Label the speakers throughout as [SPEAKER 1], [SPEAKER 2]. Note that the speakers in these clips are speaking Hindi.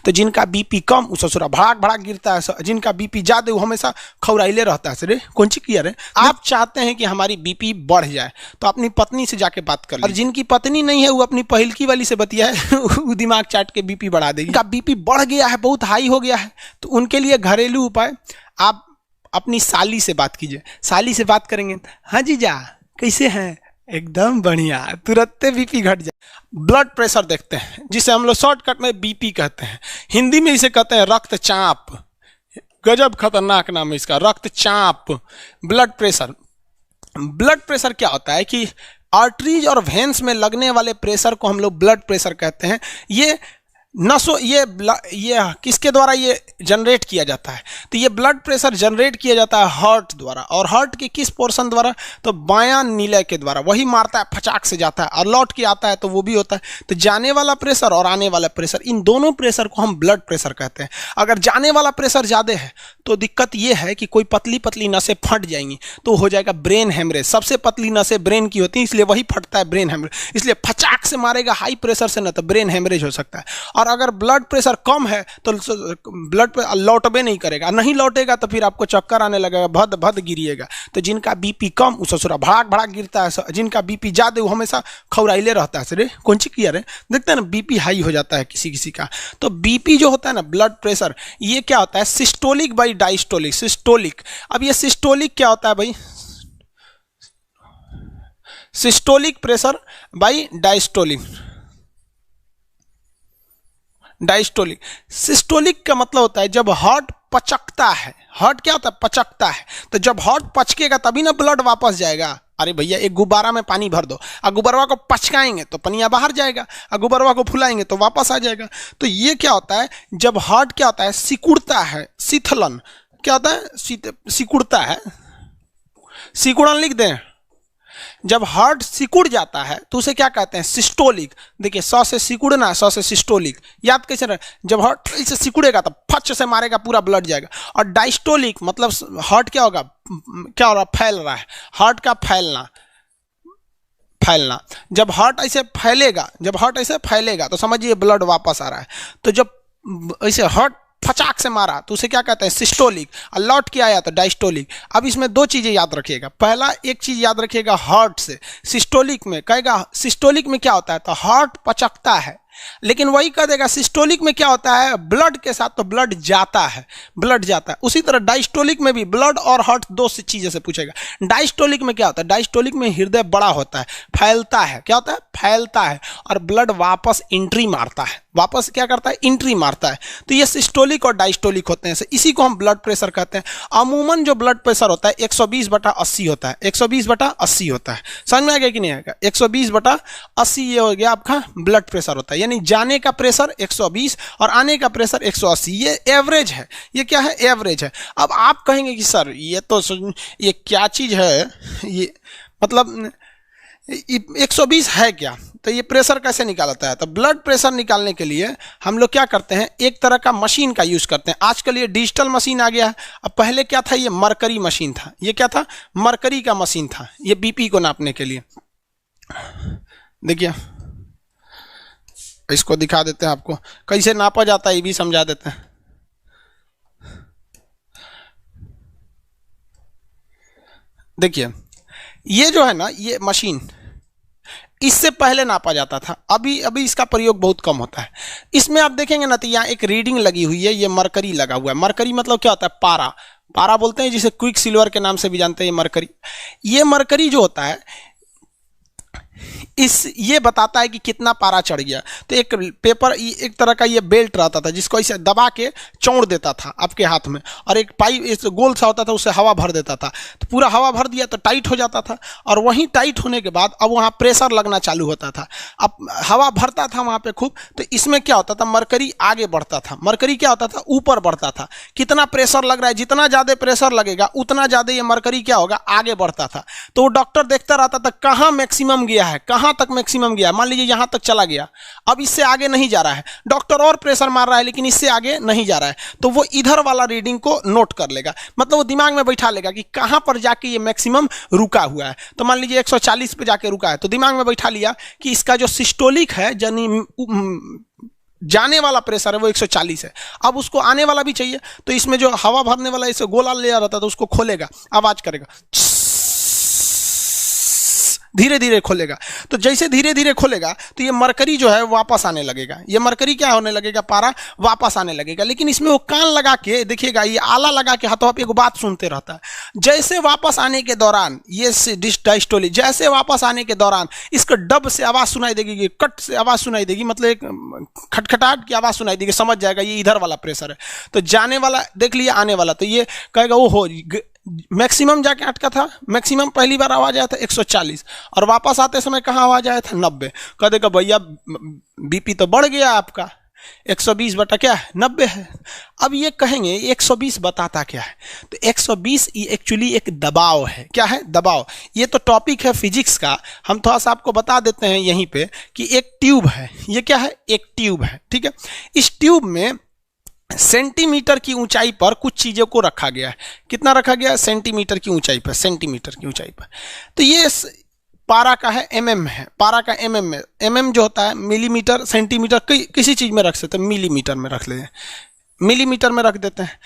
[SPEAKER 1] तो जिनका बीपी कम वो ससुरा भड़ाक भड़ाक गिरता है, जिनका बीपी ज्यादा वो हमेशा खौराइले रहता है। रे कौन सी किया रे, आप चाहते हैं कि हमारी बीपी बढ़ जाए तो अपनी पत्नी से जाके बात कर, और जिनकी पत्नी नहीं है वो अपनी पहिलकी वाली से बतिया है वो दिमाग चाट के बीपी बढ़ा देगी। उनका बीपी बढ़ गया है, बहुत हाई हो गया है, तो उनके लिए घरेलू उपाय, आप अपनी साली से बात कीजिए। साली से बात करेंगे, हाँ जीजा कैसे हैं, एकदम बढ़िया, तुरंत बीपी घट जाए। ब्लड प्रेशर देखते हैं जिसे हम लोग शॉर्टकट में बीपी कहते हैं, हिंदी में इसे कहते हैं रक्तचाप। गजब खतरनाक नाम है इसका, रक्तचाप। ब्लड प्रेशर, ब्लड प्रेशर क्या होता है कि आर्टरीज और वेन्स में लगने वाले प्रेशर को हम लोग ब्लड प्रेशर कहते हैं। ये नसों, ये किसके द्वारा ये जनरेट किया जाता है, तो ये ब्लड प्रेशर जनरेट किया जाता है हार्ट द्वारा। और हार्ट के किस पोर्शन द्वारा, तो बायां नीले के द्वारा, वही मारता है, फचाक से जाता है और लौट के आता है, तो वो भी होता है। तो जाने वाला प्रेशर और आने वाला प्रेशर, इन दोनों प्रेशर को हम ब्लड प्रेशर कहते हैं। अगर जाने वाला प्रेशर ज़्यादा है तो दिक्कत ये है कि कोई पतली पतली नसें फट जाएंगी तो हो जाएगा ब्रेन हेमरेज। सबसे पतली नसें ब्रेन की होती हैं, इसलिए वही फटता है, ब्रेन हेमरेज। इसलिए फचाक से मारेगा हाई प्रेशर से ना, तो ब्रेन हेमरेज हो सकता है। और अगर ब्लड प्रेशर कम है तो ब्लड लौटबे नहीं करेगा, नहीं लौटेगा तो फिर आपको चक्कर आने लगेगा, भद भद गिरिएगा। तो जिनका बीपी कम वो ससुरा भड़ाक भड़ाक गिरता है, जिनका बीपी ज्यादा वो हमेशा खौराइले रहता है। रे कौन सी किया रे, देखते हैं ना बीपी हाई हो जाता है किसी किसी का। तो बीपी जो होता है ना, ब्लड प्रेशर, ये क्या होता है, सिस्टोलिक बाई डायस्टोलिक। सिस्टोलिक, अब ये सिस्टोलिक क्या होता है भाई, systolic pressure by diastolic. Diastolic, systolic का मतलब होता है जब हार्ट पचकता है। हार्ट क्या होता है, पचकता है। तो जब हार्ट पचकेगा तभी ना ब्लड वापस जाएगा। अरे भैया एक गुब्बारा में पानी भर दो, और गुब्बारा को पचकाएंगे तो पनिया बाहर जाएगा, और गुब्बारा को फुलाएंगे तो वापस आ जाएगा। तो ये क्या होता है, जब हार्ट क्या होता है, सिकुड़ता है, शीतलन क्या होता है, सिकुड़ता है, सिकुड़न लिख दें। जब हार्ट सिकुड़ जाता है तो उसे क्या कहते हैं, सिस्टोलिक। देखिए सौ से सिकुड़ना, सौ से सिस्टोलिक, याद कैसे रहे, जब हार्ट इसे सिकुड़ेगा तो फच से मारेगा, पूरा ब्लड जाएगा। और डायस्टोलिक मतलब हार्ट क्या होगा, क्या हो रहा, फैल रहा है, हार्ट का फैलना, फैलना। जब हार्ट ऐसे फैलेगा, जब हार्ट ऐसे फैलेगा तो समझिए ब्लड वापस आ रहा है। तो जब ऐसे हार्ट फचाक से मारा तो उसे क्या कहते हैं, सिस्टोलिक, और लौट के आया तो डायस्टोलिक। अब इसमें दो चीजें याद रखिएगा। पहला एक चीज याद रखिएगा, हार्ट से सिस्टोलिक में कहेगा, सिस्टोलिक में क्या होता है, तो हार्ट पचकता है, लेकिन वही कह देगा सिस्टोलिक में क्या होता है, ब्लड के साथ तो ब्लड जाता है, ब्लड जाता है। उसी तरह डायस्टोलिक में भी ब्लड और हार्ट दो चीजें से पूछेगा। डायस्टोलिक में क्या होता है, डायस्टोलिक में हृदय बड़ा होता है, फैलता है, क्या होता है, फैलता है, और ब्लड वापस एंट्री मारता है, वापस क्या करता है, एंट्री मारता है। तो ये सिस्टोलिक और डायस्टोलिक होते हैं, इसी को हम ब्लड प्रेशर कहते हैं। अमूमन जो ब्लड प्रेशर होता है 120/80 होता है, 120/80 होता है। समझ में आ गया कि नहीं आएगा, 120/80 ये हो गया आपका ब्लड प्रेशर होता है। यानी जाने का प्रेशर 120 और आने का प्रेशर 180, ये एवरेज है। ये क्या है, एवरेज है। अब आप कहेंगे कि सर ये तो ये क्या चीज है, ये मतलब 120 है क्या, तो ये प्रेशर कैसे निकालता है। तो ब्लड प्रेशर निकालने के लिए हम लोग क्या करते हैं, एक तरह का मशीन का यूज करते हैं। आजकल ये डिजिटल मशीन आ गया है। अब पहले क्या था, ये मरकरी मशीन था। ये क्या था, मरकरी का मशीन था, ये बीपी को नापने के लिए। देखिए इसको दिखा देते हैं आपको, कैसे नापा जाता है ये भी समझा देते हैं। देखिए ये जो है ना, ये मशीन इससे पहले नापा जाता था, अभी इसका प्रयोग बहुत कम होता है। इसमें आप देखेंगे ना तो यहाँ एक रीडिंग लगी हुई है, ये मरकरी लगा हुआ है। मरकरी मतलब क्या होता है, पारा, पारा बोलते हैं, जिसे क्विक सिल्वर के नाम से भी जानते हैं। ये मरकरी, ये मरकरी जो होता है ये बताता है कि कितना पारा चढ़ गया। तो एक पेपर, एक तरह का ये बेल्ट रहता था जिसको ऐसे दबा के चौड़ देता था आपके हाथ में, और एक पाइप इस गोल सा होता था, उससे हवा भर देता था। तो पूरा हवा भर दिया तो टाइट हो जाता था, और वहीं टाइट होने के बाद अब वहाँ प्रेशर लगना चालू होता था। अब हवा भरता था वहाँ पे खूब, तो इसमें क्या होता था, मरकरी आगे बढ़ता था। मरकरी क्या होता था, ऊपर बढ़ता था। कितना प्रेशर लग रहा है, जितना ज़्यादा प्रेशर लगेगा उतना ज़्यादा ये मरकरी क्या होगा, आगे बढ़ता था। तो डॉक्टर देखता रहता था कहाँ मैक्सिमम गया है, कहाँ तक मैक्सिमम गया। मान लीजिए यहां तक चला गया, अब इससे आगे नहीं जा रहा है, डॉक्टर और प्रेशर मार रहा है लेकिन इससे आगे नहीं जा रहा है, तो वो इधर वाला रीडिंग को नोट कर लेगा। मतलब वो दिमाग में बैठा लेगा कि कहां पर जाके ये मैक्सिमम रुका हुआ है। तो मान लीजिए 140 पे जाके रुका है, तो दिमाग में बैठा लिया कि इसका जो सिस्टोलिक है, यानी जाने वाला प्रेशर है वो 140 है। अब उसको आने वाला भी चाहिए, तो इसमें जो हवा भरने वाला इसे गोला ले रहता है तो उसको खोलेगा, आवाज करेगा, धीरे धीरे खोलेगा। तो जैसे धीरे धीरे खोलेगा तो ये मरकरी जो है वापस आने लगेगा, ये मरकरी क्या होने लगेगा, पारा वापस आने लगेगा। लेकिन इसमें वो कान लगा के देखिएगा, ये आला लगा के हाथों पे एक बात सुनते रहता है। जैसे वापस आने के दौरान ये डायस्टोली, जैसे वापस आने के दौरान इसको डब से आवाज सुनाई देगी, कट से आवाज सुनाई देगी, मतलब एक खटखटाहट की आवाज सुनाई देगी, समझ जाएगा ये इधर वाला प्रेशर है। तो जाने वाला देख लिया, आने वाला, तो ये कहेगा वो हो मैक्सिमम जाके अटका था, मैक्सिमम पहली बार आवाज आया था 140 और वापस आते समय कहाँ आवाज आया था 90। कह देगा भैया बीपी तो बढ़ गया आपका, 120 बटा क्या है 90 है। अब ये कहेंगे 120 बताता क्या है, तो 120 एक्चुअली एक दबाव है। क्या है? दबाव। ये तो टॉपिक है फिजिक्स का, हम थोड़ा सा आपको बता देते हैं यहीं पे कि एक ट्यूब है, ये क्या है, एक ट्यूब है, ठीक है। इस ट्यूब में सेंटीमीटर की ऊंचाई पर कुछ चीजों को रखा गया है। कितना रखा गया है? सेंटीमीटर की ऊंचाई पर, सेंटीमीटर की ऊंचाई पर। तो ये पारा का है, एमएम है, पारा का एमएम में, एमएम जो होता है मिलीमीटर, सेंटीमीटर, किसी चीज में रख सकते हैं, मिलीमीटर में रख लेते हैं, मिलीमीटर में रख देते हैं,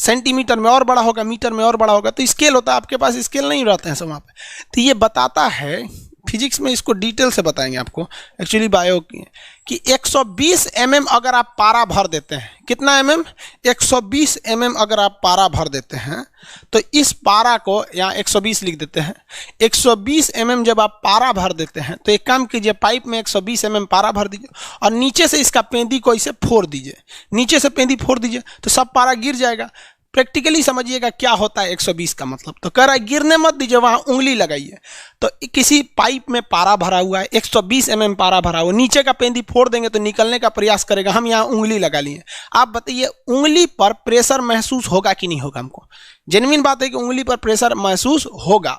[SPEAKER 1] सेंटीमीटर में और बड़ा होगा, मीटर में और बड़ा होगा। तो स्केल होता है, आपके पास स्केल नहीं रहते हैं सब वहाँ पे। तो ये बताता है, फिजिक्स में इसको डिटेल से बताएंगे आपको, एक्चुअली बायो की, कि 120 mm अगर आप पारा भर देते हैं, कितना mm? 120 mm अगर आप पारा भर देते हैं तो इस पारा को यहाँ 120 लिख देते हैं। 120 mm जब आप पारा भर देते हैं तो एक काम कीजिए, पाइप में 120 mm पारा भर दीजिए और नीचे से इसका पेंदी को इसे फोड़ दीजिए, नीचे से पेंदी फोड़ दीजिए तो सब पारा गिर जाएगा। प्रैक्टिकली समझिएगा क्या होता है 120 का मतलब। तो कह रहा है गिरने मत दीजिए, वहां उंगली लगाइए। तो किसी पाइप में पारा भरा हुआ है, 120 mm पारा भरा हुआ, नीचे का पेंदी फोड़ देंगे तो निकलने का प्रयास करेगा, हम यहाँ उंगली लगा लिए। आप बताइए उंगली पर प्रेशर महसूस होगा कि नहीं होगा? हमको जेन्युइन बात है कि उंगली पर प्रेशर महसूस होगा।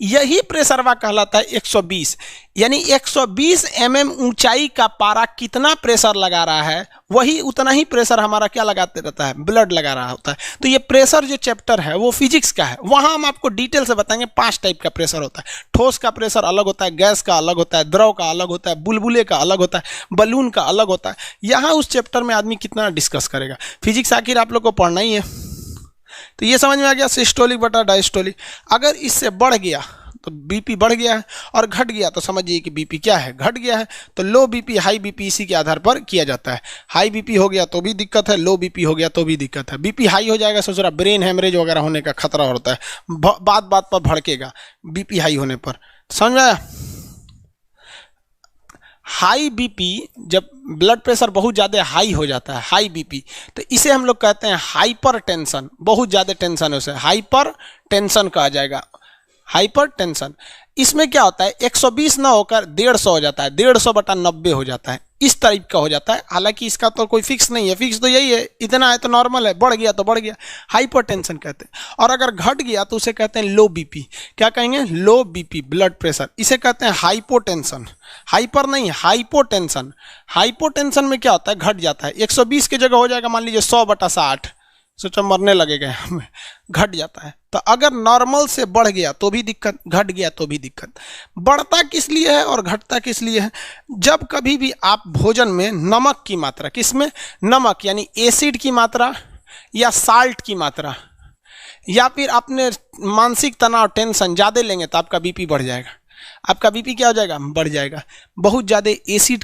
[SPEAKER 1] यही प्रेशरवा कहलाता है 120, यानी 120 mm ऊंचाई का पारा कितना प्रेशर लगा रहा है, वही उतना ही प्रेशर हमारा क्या लगाते रहता है, ब्लड लगा रहा होता है। तो ये प्रेशर जो चैप्टर है वो फिजिक्स का है, वहां हम आपको डिटेल से बताएंगे 5 टाइप का प्रेशर होता है। ठोस का प्रेशर अलग होता है, गैस का अलग होता है, द्रव का अलग होता है, बुलबुले का अलग होता है, बलून का अलग होता है। यहाँ उस चैप्टर में आदमी कितना डिस्कस करेगा, फिजिक्स आखिर आप लोग को पढ़ना ही है। तो ये समझ में आ गया सिस्टोलिक बटा डायस्टोलिक। अगर इससे बढ़ गया तो बीपी बढ़ गया है और घट गया तो समझिए कि बीपी क्या है, घट गया है। तो लो बीपी हाई बीपी इसी के आधार पर किया जाता है। हाई बीपी हो गया तो भी दिक्कत है, लो बीपी हो गया तो भी दिक्कत है। बीपी हाई हो जाएगा सोच रहा ब्रेन हेमरेज वगैरह होने का खतरा होता है, बात बात पर भड़केगा बीपी हाई होने पर, समझ में आया? हाई बीपी, जब ब्लड प्रेशर बहुत ज़्यादा हाई हो जाता है, हाई बीपी, तो इसे हम लोग कहते हैं हाइपर टेंशन। बहुत ज़्यादा टेंशन है उसे हाइपर टेंशन कहा जाएगा, हाइपर टेंशन। इसमें क्या होता है 120 ना होकर 150 हो जाता है, 150 बटा 90 हो जाता है, इस टाइप का हो जाता है। हालांकि इसका तो कोई फिक्स नहीं है, फिक्स तो यही है, इतना है तो नॉर्मल है, बढ़ गया तो बढ़ गया, हाइपरटेंशन कहते हैं। और अगर घट गया तो उसे कहते हैं लो बीपी। क्या कहेंगे? लो बीपी ब्लड प्रेशर, इसे कहते हैं हाइपोटेंशन। हाइपर नहीं, हाइपोटेंशन। हाइपोटेंशन में क्या होता है, घट जाता है, 120 की जगह हो जाएगा मान लीजिए 100 बटा 60, सोचो मरने लगेगा हमें, घट जाता है। तो अगर नॉर्मल से बढ़ गया तो भी दिक्कत, घट गया तो भी दिक्कत। बढ़ता किस लिए है और घटता किस लिए है? जब कभी भी आप भोजन में नमक की मात्रा, किसमें? नमक यानी एसिड की मात्रा या साल्ट की मात्रा, या फिर अपने मानसिक तनाव टेंशन ज़्यादा लेंगे तो आपका बीपी बढ़ जाएगा। आपका बीपी क्या हो जाएगा? बढ़ जाएगा। बहुत ज़्यादा एसिड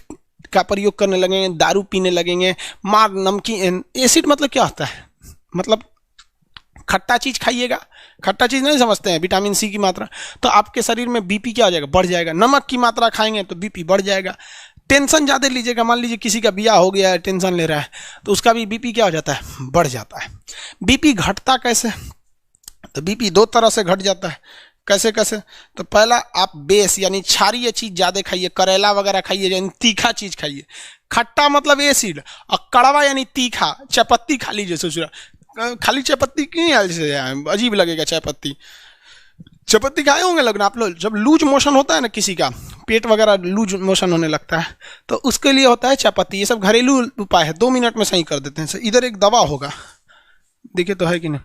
[SPEAKER 1] का प्रयोग करने लगेंगे, दारू पीने लगेंगे, मार नमकीन। एसिड मतलब क्या होता है? मतलब खट्टा चीज खाइएगा, खट्टा चीज नहीं समझते हैं, विटामिन सी की मात्रा, तो आपके शरीर में बीपी क्या हो जाएगा? बढ़ जाएगा। नमक की मात्रा खाएंगे तो बीपी बढ़ जाएगा। टेंशन ज़्यादा लीजिएगा, मान लीजिए किसी का ब्याह हो गया है, टेंशन ले रहा है, तो उसका भी बीपी क्या हो जाता है? बढ़ जाता है। बीपी घटता कैसे? तो बीपी 2 तरह से घट जाता है। कैसे कैसे? तो पहला, आप बेस यानी क्षारीय चीज ज़्यादा खाइए, करेला वगैरह खाइए, यानी तीखा चीज खाइए। खट्टा मतलब एसिड, और कड़वा यानी तीखा, चायपत्ती खा लीजिए। सोच रहा खाली चायपत्ती क्यों ऐसे अजीब लगेगा? चायपत्ती खाए होंगे लगना आप लोग। जब लूज मोशन होता है ना, किसी का पेट वगैरह लूज मोशन होने लगता है तो उसके लिए होता है चायपत्ती। ये सब घरेलू उपाय है, 2 मिनट में सही कर देते हैं। इधर एक दवा होगा, देखिए तो है कि नहीं।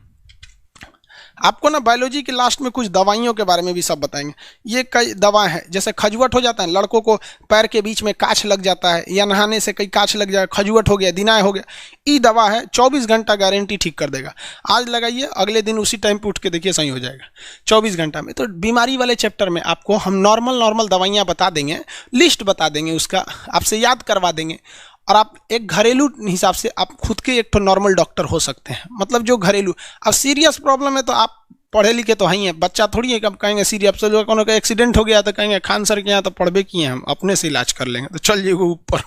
[SPEAKER 1] आपको ना बायोलॉजी के लास्ट में कुछ दवाइयों के बारे में भी सब बताएंगे। ये कई दवा है, जैसे खजुवट हो जाता है, लड़कों को पैर के बीच में कांच लग जाता है या नहाने से कई कांच लग जाए, खजुवट हो गया, दिनाय हो गया, ये दवा है 24 घंटा गारंटी ठीक कर देगा। आज लगाइए, अगले दिन उसी टाइम पे उठ के देखिए सही हो जाएगा 24 घंटा में। तो बीमारी वाले चैप्टर में आपको हम नॉर्मल दवाइयाँ बता देंगे, लिस्ट बता देंगे, उसका आपसे याद करवा देंगे, और आप एक घरेलू हिसाब से आप खुद के एक तो नॉर्मल डॉक्टर हो सकते हैं। मतलब जो घरेलू, अब सीरियस प्रॉब्लम है तो आप पढ़े लिखे तो ही हैं, बच्चा थोड़ी है कि आप कहेंगे सीरियस, तो जो कोनो का एक्सीडेंट हो गया तो कहेंगे खान सर के यहाँ तो पढ़बे किए हम, अपने से इलाज कर लेंगे, तो चलिए वो ऊपर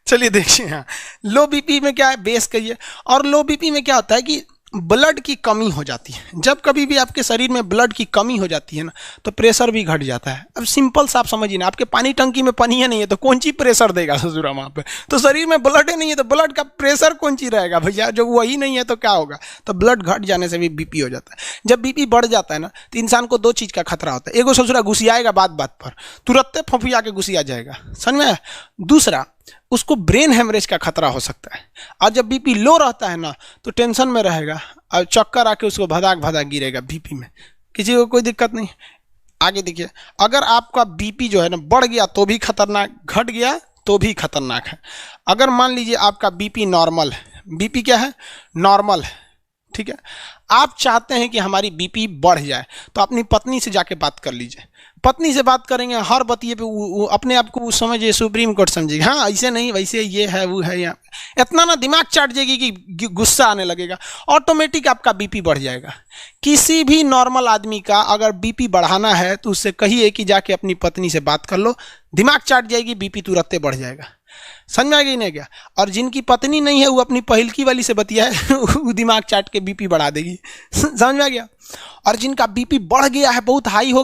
[SPEAKER 1] चलिए देखिए, यहाँ लो बीपी में क्या है, बेस कहिए। और लो बीपी में क्या होता है कि ब्लड की कमी हो जाती है। जब कभी भी आपके शरीर में ब्लड की कमी हो जाती है ना, तो प्रेशर भी घट जाता है। अब सिंपल सा आप समझिए ना, आपके पानी टंकी में पानी है नहीं है तो कौन सी प्रेशर देगा ससुरा वहाँ पे, तो शरीर में ब्लड ही नहीं है तो ब्लड का प्रेशर कौन सी रहेगा भैया, जब वही नहीं है तो क्या होगा। तो ब्लड घट जाने से भी बीपी हो जाता है। जब बीपी बढ़ जाता है ना, तो इंसान को दो चीज़ का खतरा होता है। एगो ससुरा घुसियाएगा बात बात पर, तुरंत फंफिया के घुसिया जाएगा, समझ में। दूसरा, उसको ब्रेन हेमरेज का खतरा हो सकता है। और जब बीपी लो रहता है ना, तो टेंशन में रहेगा और चक्कर आके उसको भदाक भदाक गिरेगा बीपी में, किसी को कोई दिक्कत नहीं। आगे देखिए, अगर आपका बीपी जो है ना बढ़ गया तो भी खतरनाक, घट गया तो भी खतरनाक है। अगर मान लीजिए आपका बीपी नॉर्मल है, बीपी क्या है, नॉर्मल है, ठीक है, आप चाहते हैं कि हमारी बीपी बढ़ जाए, तो अपनी पत्नी से जाके बात कर लीजिए। पत्नी से बात करेंगे, हर बतिये पे वो अपने आप को वो समझिए सुप्रीम कोर्ट समझेगी, हाँ ऐसे नहीं वैसे ये है वो है, यहाँ इतना ना दिमाग चाट जाएगी कि गुस्सा आने लगेगा, ऑटोमेटिक आपका बीपी बढ़ जाएगा। किसी भी नॉर्मल आदमी का अगर बीपी बढ़ाना है तो उससे कहिए कि जाके अपनी पत्नी से बात कर लो, दिमाग चाट जाएगी, बीपी तुरंत बढ़ जाएगा। समझ में आ गई नहीं क्या। और जिनकी पत्नी नहीं है वो अपनी पहिलकी वाली से बतिया है वो दिमाग चाट के बीपी बढ़ा देगी, समझ में आ गया। और जिनका बीपी बढ़ गया है, बहुत हाई हो गया